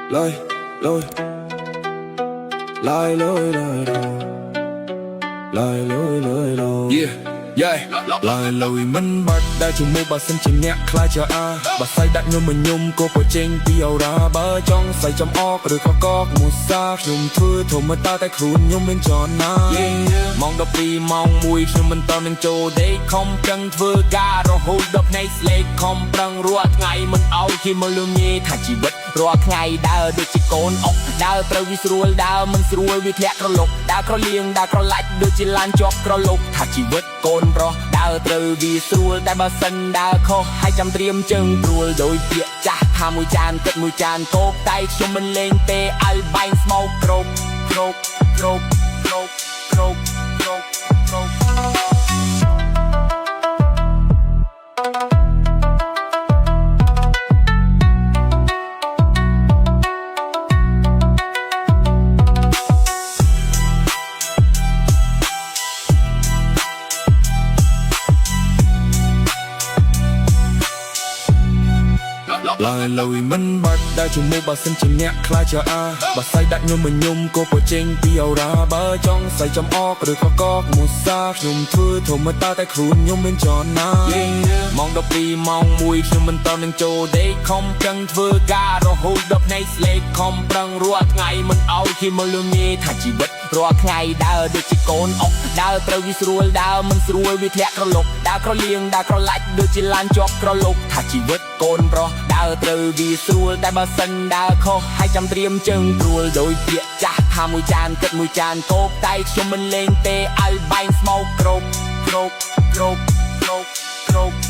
lôi lôi lôi lôi lôi lôi lôi lôi lôi yeah yeah ឡើយលុយមិនបាត់ដែលជាមួយបើសិនជាអ្នកខ្លាចអាបើសៃដាក់ខ្ញុំមិនញុំក៏ប្រជែងពីអូរ៉ាបើចង់សៃចំអកឬក៏កកមូសាខ្ញុំធ្វើធម្មតាតែខ្លួនខ្ញុំមិនចន់ណាម៉ោង12ម៉ោង1ខ្ញុំមិនតន់នឹងចូលដេកខំប្រឹងធ្វើការរហូតដល់ភ្នែកស្លេកខំប្រឹងរាល់ថ្ងៃមិនឲ្យគេមកលំញេថាជីវិតរាល់ថ្ងៃដើរដូចជាកូនអុកដើរត្រូវវាស្រួលដើរមិនស្រួលវាធ្លាក់ក្រឡុកដើរក្រលៀងដើរក្រឡាច់ដូចជាឡានជាប់ក្រឡុកថាជីវិតកូនប្រុសដើរត្រូវវាស្រួលតែបើសិនដើរខុសហើយចាំត្រៀមជើងព្រួលដោយពាក្យចាស់ថាមួយចានគិតមួយចានគោកតែខ្ញុំមិនលេងទេឲ្យបែងស្មោកគ្របគ្របគ្របគ្របគ្របគ្របគ្របឡើយលុយមិនបាត់ដែលជាមួយបើសិនជាអ្នកខ្លាចអាបើសៃដាក់ខ្ញុំមិនញុំក៏ប្រជែងពីអូរ៉ាបើចង់សៃចំអកឬក៏កកមូសាខ្ញុំធ្វើធម្មតាតែខ្លួនខ្ញុំមិនចន់ណាម៉ោង12ម៉ោង1ខ្ញុំមិនតន់នឹងចូលដេកខំប្រឹងធ្វើការរហូតដល់ភ្នែកស្លេកខំប្រឹងរាល់ថ្ងៃមិនឲ្យគេមកលំញេថាជីវិតរាល់ថ្ងៃដើរដូចជាកូនអុកដើរត្រូវវាស្រួលដើរមិនស្រួលវាធ្លាក់ក្រឡុកដើរក្រលៀងដើរក្រឡាច់ដូចជាឡានជាប់ក្រឡុកថាជីវិតកូនប្រុសដើរត្រូវវាស្រួលតែបើសិនដើរខុសហើយចាំត្រៀមជើងព្រួលដោយពាក្យចាស់ថាមួយចានគិតមួយចានគោកតែខ្ញុំមិនលេងទេឲ្យបែងស្មោកគ្របគ្របគ្របគ្របគ្រប